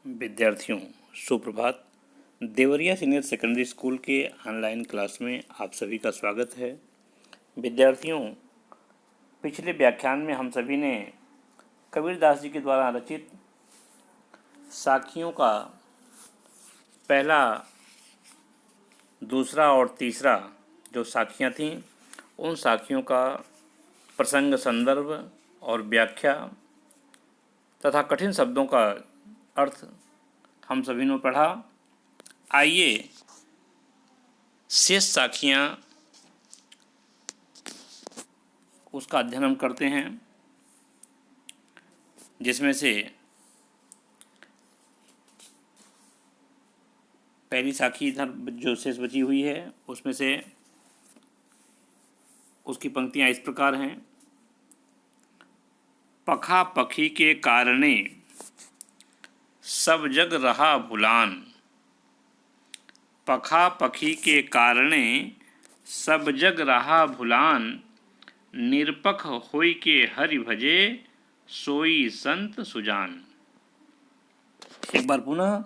विद्यार्थियों सुप्रभात। Deoria senior secondary school के ऑनलाइन क्लास में आप सभी का स्वागत है। विद्यार्थियों, पिछले व्याख्यान में हम सभी ने कबीरदास जी के द्वारा रचित साखियों का पहला, दूसरा और तीसरा जो साखियाँ थीं, उन साखियों का प्रसंग, संदर्भ और व्याख्या तथा कठिन शब्दों का अर्थ हम सभी ने पढ़ा। आइए शेष साखियाँ उसका अध्ययन हम करते हैं, जिसमें से पहली साखी इधर जो शेष बची हुई है उसमें से उसकी पंक्तियाँ इस प्रकार हैं। पखा पखी के कारणे सब जग रहा भुलान, पखा पखी के कारणे सब जग रहा भुलान, निरपख होई के हरि भजे सोई संत सुजान। एक बार पुनः,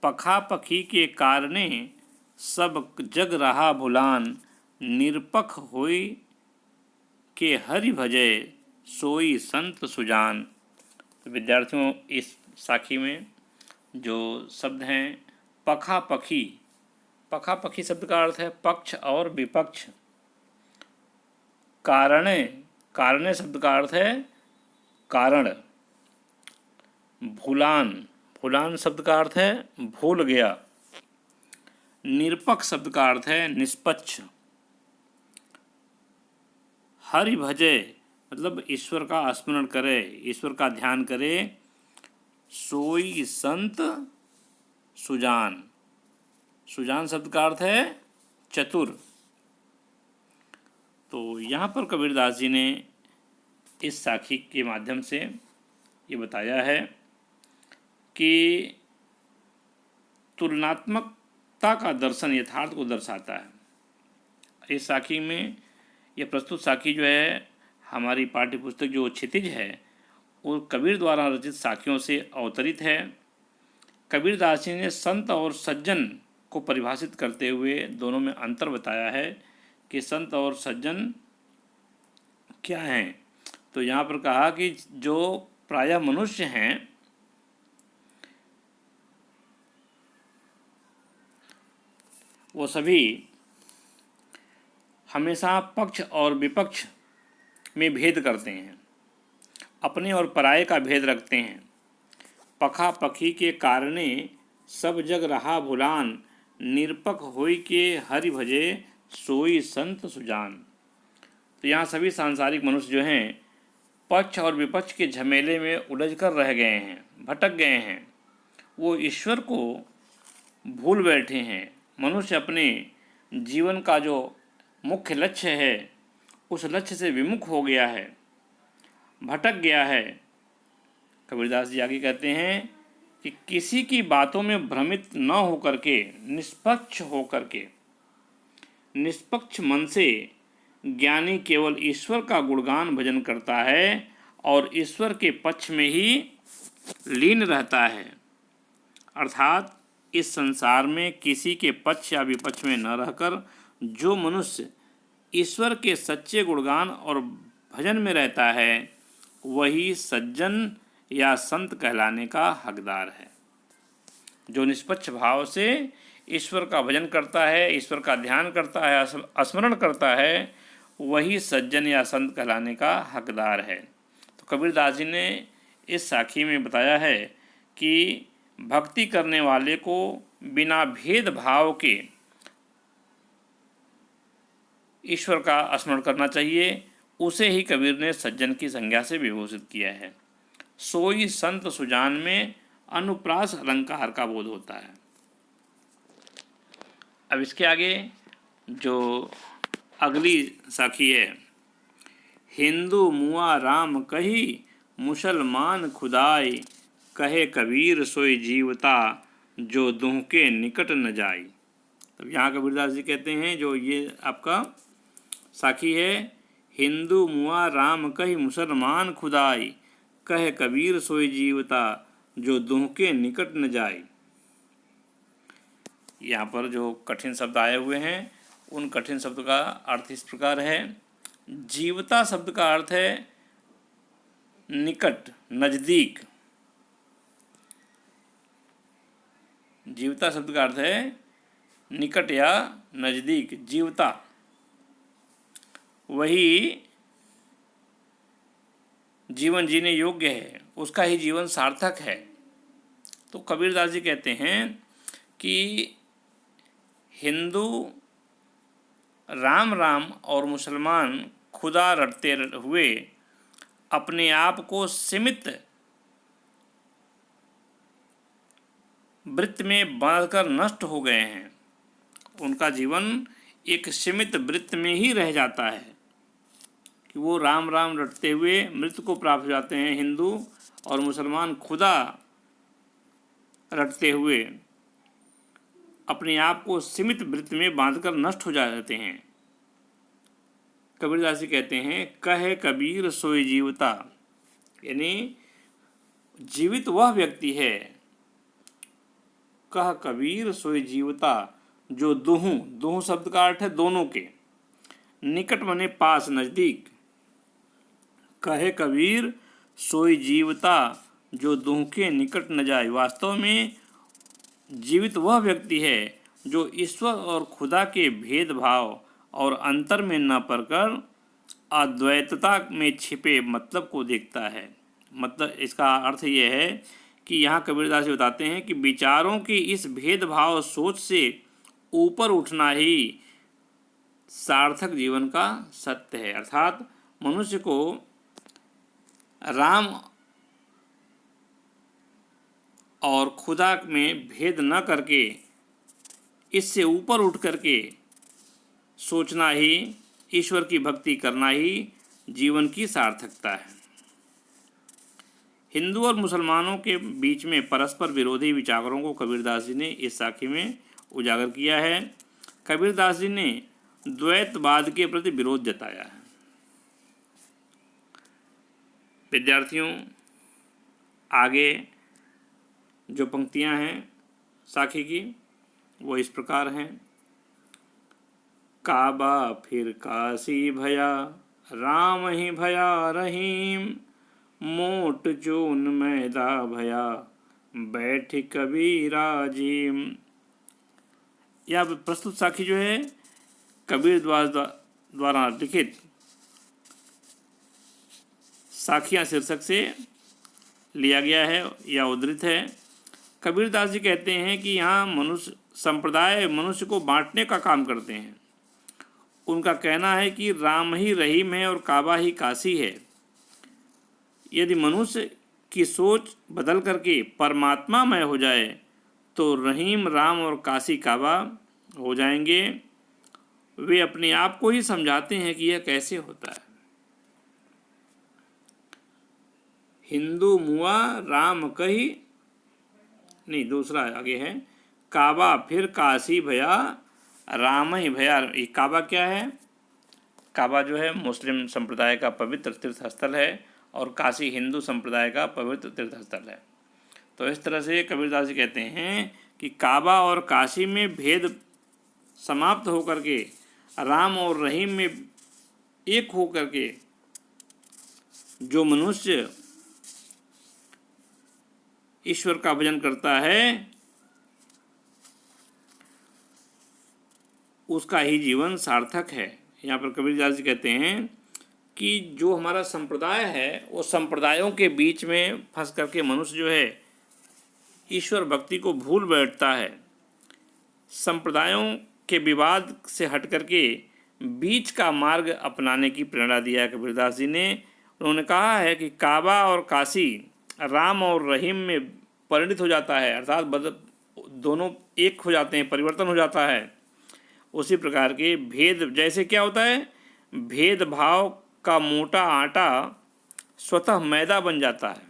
पखा पखी के कारणे सब जग रहा भुलान, निरपख होई के हरि भजे सोई संत सुजान। तो विद्यार्थियों, इस साखी में जो शब्द हैं पखा पखी, पखा पखी शब्द का अर्थ है पक्ष और विपक्ष। कारणे, कारणे शब्द का अर्थ है कारण। भूलान, भूलान शब्द का अर्थ है भूल गया। निरपक्ष शब्द का अर्थ है निष्पक्ष। हरि भजे मतलब ईश्वर का स्मरण करे, ईश्वर का ध्यान करे। सोई संत सुजान, सुजान शब्द का अर्थ है चतुर। तो यहाँ पर कबीरदास जी ने इस साखी के माध्यम से ये बताया है कि तुलनात्मकता का दर्शन यथार्थ को दर्शाता है। इस साखी में यह प्रस्तुत साखी जो है, हमारी पाठ्यपुस्तक जो क्षितिज है वो कबीर द्वारा रचित साखियों से अवतरित है। कबीरदास जी ने संत और सज्जन को परिभाषित करते हुए दोनों में अंतर बताया है कि संत और सज्जन क्या हैं। तो यहाँ पर कहा कि जो प्रायः मनुष्य हैं वो सभी हमेशा पक्ष और विपक्ष में भेद करते हैं, अपने और पराये का भेद रखते हैं। पखा पखी के कारणे सब जग रहा भुलान, निरपख होई के हरि भजे सोई संत सुजान। तो यहाँ सभी सांसारिक मनुष्य जो हैं पक्ष और विपक्ष के झमेले में उलझ कर रह गए हैं, भटक गए हैं, वो ईश्वर को भूल बैठे हैं। मनुष्य अपने जीवन का जो मुख्य लक्ष्य है उस लक्ष्य से विमुख हो गया है, भटक गया है। कबीरदास जी आगे कहते हैं कि किसी की बातों में भ्रमित न होकर के, निष्पक्ष होकर के, निष्पक्ष मन से ज्ञानी केवल ईश्वर का गुणगान भजन करता है और ईश्वर के पक्ष में ही लीन रहता है। अर्थात इस संसार में किसी के पक्ष या विपक्ष में न रहकर जो मनुष्य ईश्वर के सच्चे गुणगान और भजन में रहता है वही सज्जन या संत कहलाने का हकदार है। जो निष्पक्ष भाव से ईश्वर का भजन करता है, ईश्वर का ध्यान करता है, स्मरण करता है, वही सज्जन या संत कहलाने का हकदार है। तो कबीरदास जी ने इस साखी में बताया है कि भक्ति करने वाले को बिना भेदभाव के ईश्वर का स्मरण करना चाहिए। उसे ही कबीर ने सज्जन की संज्ञा से विभूषित किया है। सोई संत सुजान में अनुप्रास अलंकार का बोध होता है। अब इसके आगे जो अगली साखी है, हिंदू मुआ राम कही मुसलमान खुदाई, कहे कबीर सोई जीवता जो दुह के निकट न जाई। तब यहाँ कबीरदास जी कहते हैं, जो ये आपका साखी है, हिंदू मुआ राम कही मुसलमान खुदाई, कहे कबीर सोई जीवता जो दुह के निकट न जाए। यहाँ पर जो कठिन शब्द आए हुए हैं उन कठिन शब्द का अर्थ इस प्रकार है। जीवता शब्द का अर्थ है निकट, नज़दीक। जीवता शब्द का अर्थ है निकट या नज़दीक। जीवता वही जीवन जीने योग्य है, उसका ही जीवन सार्थक है। तो कबीरदास जी कहते हैं कि हिंदू राम राम और मुसलमान खुदा रटते हुए अपने आप को सीमित वृत्त में बांधकर नष्ट हो गए हैं। उनका जीवन एक सीमित वृत्त में ही रह जाता है कि वो राम राम रटते हुए मृत्यु को प्राप्त हो जाते हैं। हिंदू और मुसलमान खुदा रटते हुए अपने आप को सीमित वृत्त में बांधकर नष्ट हो जाते हैं। कबीरदास जी कहते हैं कहे कबीर सोई जीवता, यानी जीवित वह व्यक्ति है। कह कबीर सोई जीवता जो दुहु, दुहु शब्द का अर्थ है दोनों के, निकट मने पास, नज़दीक। कहे कबीर सोई जीवता जो दुह के निकट न जाए। वास्तव में जीवित वह व्यक्ति है जो ईश्वर और खुदा के भेदभाव और अंतर में न पड़कर अद्वैतता में छिपे मतलब को देखता है। मतलब इसका अर्थ यह है कि यहाँ कबीरदास जी बताते हैं कि विचारों की इस भेदभाव सोच से ऊपर उठना ही सार्थक जीवन का सत्य है। अर्थात मनुष्य को राम और खुदा में भेद न करके इससे ऊपर उठ करके सोचना ही, ईश्वर की भक्ति करना ही जीवन की सार्थकता है। हिंदू और मुसलमानों के बीच में परस्पर विरोधी विचारों को कबीरदास जी ने इस साखी में उजागर किया है। कबीरदास जी ने द्वैतवाद के प्रति विरोध जताया है। विद्यार्थियों, आगे जो पंक्तियां हैं साखी की वो इस प्रकार हैं। काबा फिर काशी भया, राम ही भया रहीम, मोट चून मैदा भया, बैठ कबीरा जीम। यह प्रस्तुत साखी जो है कबीर द्वारा लिखित साखियाँ शीर्षक से लिया गया है या उद्धृत है। कबीरदास जी कहते हैं कि यहाँ मनुष्य संप्रदाय मनुष्य को बांटने का काम करते हैं। उनका कहना है कि राम ही रहीम है और काबा ही काशी है। यदि मनुष्य की सोच बदल करके परमात्मामय हो जाए तो रहीम राम और काशी काबा हो जाएंगे। वे अपने आप को ही समझाते हैं कि यह कैसे होता है। हिंदू मुआ राम कही, नहीं दूसरा आगे है, काबा फिर काशी भया, राम ही भया। ये काबा क्या है? काबा जो है मुस्लिम संप्रदाय का पवित्र तीर्थ स्थल है और काशी हिंदू संप्रदाय का पवित्र तीर्थ स्थल है। तो इस तरह से कबीरदास जी कहते हैं कि काबा और काशी में भेद समाप्त होकर के राम और रहीम में एक होकर के जो मनुष्य ईश्वर का भजन करता है उसका ही जीवन सार्थक है। यहाँ पर कबीरदास जी कहते हैं कि जो हमारा संप्रदाय है वो संप्रदायों के बीच में फंस करके मनुष्य जो है ईश्वर भक्ति को भूल बैठता है। संप्रदायों के विवाद से हट करके बीच का मार्ग अपनाने की प्रेरणा दिया है कबीरदास जी ने। उन्होंने कहा है कि काबा और काशी राम और रहीम में परिणित हो जाता है, अर्थात दोनों एक हो जाते हैं, परिवर्तन हो जाता है। उसी प्रकार के भेद जैसे क्या होता है, भेदभाव का मोटा आटा स्वतः मैदा बन जाता है।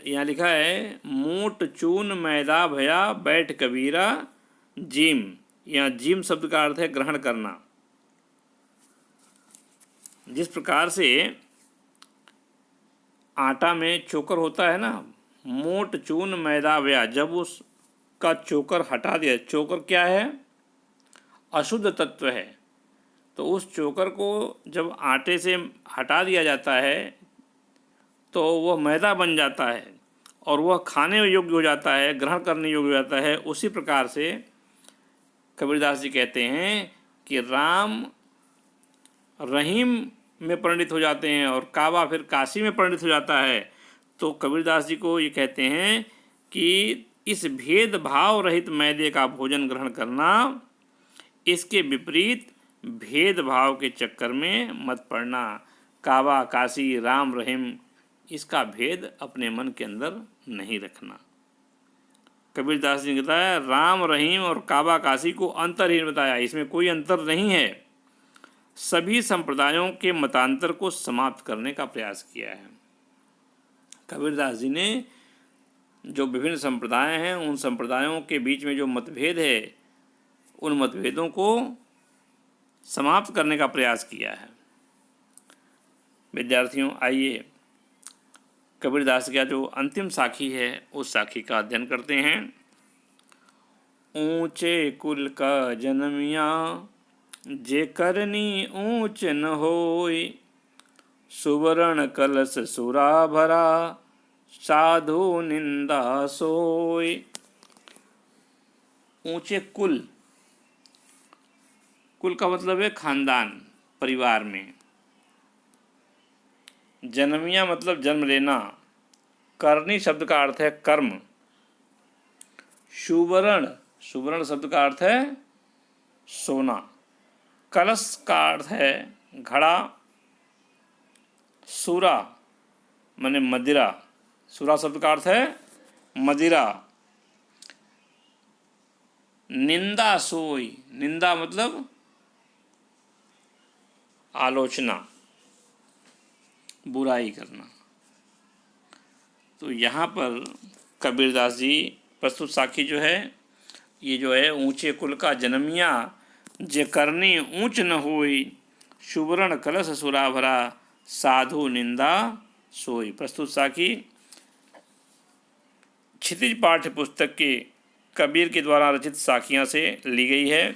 यहाँ लिखा है मोट चून मैदा भया, बैठ कबीरा जिम। यहाँ जिम शब्द का अर्थ है ग्रहण करना। जिस प्रकार से आटा में चोकर होता है ना, मोट चून मैदा व्या, जब उसका चोकर हटा दिया, चोकर क्या है, अशुद्ध तत्व है, तो उस चोकर को जब आटे से हटा दिया जाता है तो वह मैदा बन जाता है और वह खाने योग्य हो जाता है, ग्रहण करने योग्य हो जाता है। उसी प्रकार से कबीरदास जी कहते हैं कि राम रहीम में परिणित हो जाते हैं और काबा फिर काशी में परिणित हो जाता है। तो कबीरदास जी को ये कहते हैं कि इस भेदभाव रहित मैदे का भोजन ग्रहण करना, इसके विपरीत भेदभाव के चक्कर में मत पड़ना। काबा काशी राम रहीम, इसका भेद अपने मन के अंदर नहीं रखना। कबीरदास जी ने बताया राम रहीम और काबा काशी को अंतरहीन बताया, इसमें कोई अंतर नहीं है। सभी संप्रदायों के मतांतर को समाप्त करने का प्रयास किया है। कबीरदास जी ने जो विभिन्न संप्रदाय हैं, उन संप्रदायों के बीच में जो मतभेद है, उन मतभेदों को समाप्त करने का प्रयास किया है। विद्यार्थियों, आइए कबीरदास का जो अंतिम साखी है उस साखी का अध्ययन करते हैं। ऊंचे कुल का जन्मिया, जे करनी ऊंच न होय, सुवर्ण कलश सुरा भरा, साधु निंदा सोय। ऊंचे कुल, कुल का मतलब है खानदान, परिवार में। जन्मिया मतलब जन्म लेना। करनी शब्द का अर्थ है कर्म। सुवर्ण, सुवर्ण शब्द का अर्थ है सोना। कलश का अर्थ है घड़ा। सुरा माने मदिरा, सुरा शब्द का अर्थ है मदिरा। निंदा सोई, निंदा मतलब आलोचना, बुराई करना। तो यहाँ पर कबीरदास जी प्रस्तुत साखी जो है, ये जो है ऊंचे कुल का जन्मिया, जे करनी ऊंच न होई, सुवर्ण कलश सुरा भरा, साधु निंदा सोई। प्रस्तुत साखी क्षितिज पाठ्य पुस्तक के कबीर के द्वारा रचित साखियाँ से ली गई है।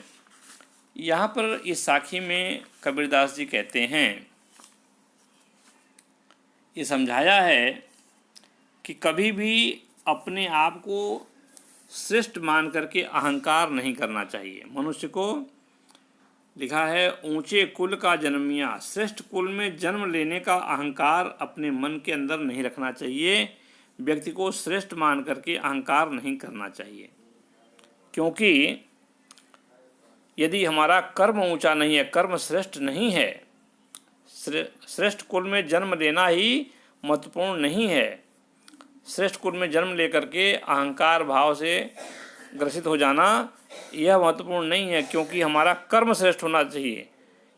यहाँ पर इस साखी में कबीरदास जी कहते हैं, ये समझाया है कि कभी भी अपने आप को श्रेष्ठ मान करके अहंकार नहीं करना चाहिए। मनुष्य को लिखा है ऊंचे कुल का जन्मिया, श्रेष्ठ कुल में जन्म लेने का अहंकार अपने मन के अंदर नहीं रखना चाहिए। व्यक्ति को श्रेष्ठ मान करके अहंकार नहीं करना चाहिए, क्योंकि यदि हमारा कर्म ऊंचा नहीं है, कर्म श्रेष्ठ नहीं है, श्रेष्ठ कुल में जन्म लेना ही महत्वपूर्ण नहीं है। श्रेष्ठ कुल में जन्म लेकर के अहंकार भाव से ग्रसित हो जाना यह महत्वपूर्ण नहीं है, क्योंकि हमारा कर्म श्रेष्ठ होना चाहिए।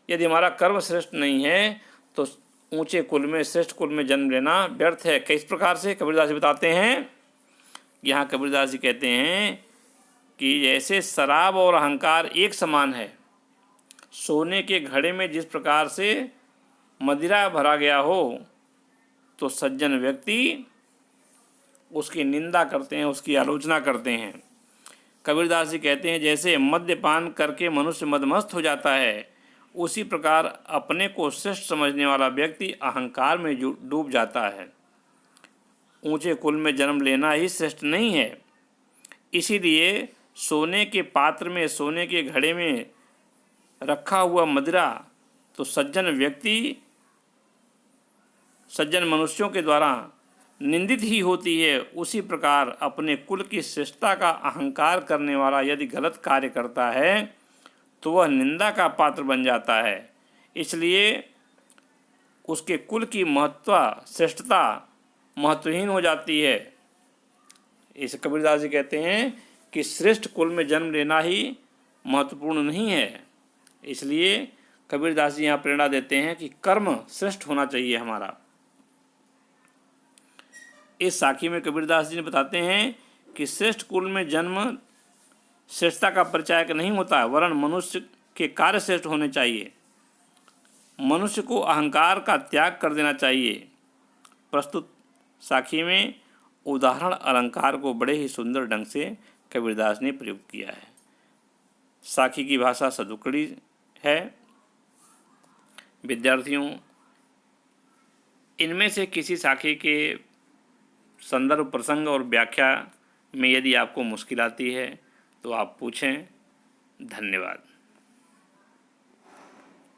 यदि हमारा कर्म श्रेष्ठ नहीं है तो ऊंचे कुल में, श्रेष्ठ कुल में जन्म लेना व्यर्थ है। किस प्रकार से कबीरदास जी बताते हैं, यहाँ कबीरदास जी कहते हैं कि जैसे शराब और अहंकार एक समान है, सोने के घड़े में जिस प्रकार से मदिरा भरा गया हो, तो सज्जन व्यक्ति उसकी निंदा करते हैं, उसकी आलोचना करते हैं। कबीरदास जी कहते हैं जैसे मद्यपान करके मनुष्य मदमस्त हो जाता है, उसी प्रकार अपने को श्रेष्ठ समझने वाला व्यक्ति अहंकार में डूब जाता है। ऊंचे कुल में जन्म लेना ही श्रेष्ठ नहीं है। इसीलिए सोने के पात्र में, सोने के घड़े में रखा हुआ मदिरा तो सज्जन व्यक्ति, सज्जन मनुष्यों के द्वारा निंदित ही होती है। उसी प्रकार अपने कुल की श्रेष्ठता का अहंकार करने वाला यदि गलत कार्य करता है तो वह निंदा का पात्र बन जाता है। इसलिए उसके कुल की महत्व, श्रेष्ठता महत्वहीन हो जाती है। इस कबीरदास जी कहते हैं कि श्रेष्ठ कुल में जन्म लेना ही महत्वपूर्ण नहीं है। इसलिए कबीरदास जी यहाँ प्रेरणा देते हैं कि कर्म श्रेष्ठ होना चाहिए हमारा। इस साखी में कबीरदास जी ने बताते हैं कि श्रेष्ठ कुल में जन्म श्रेष्ठता का परिचायक नहीं होता, वरन मनुष्य के कार्य श्रेष्ठ होने चाहिए। मनुष्य को अहंकार का त्याग कर देना चाहिए प्रस्तुत साखी में उदाहरण अलंकार को बड़े ही सुंदर ढंग से कबीरदास ने प्रयुक्त किया है। साखी की भाषा सदुकड़ी है। विद्यार्थियों, इनमें से किसी साखी के संदर्भ, प्रसंग और व्याख्या में यदि आपको मुश्किल आती है तो आप पूछें। धन्यवाद।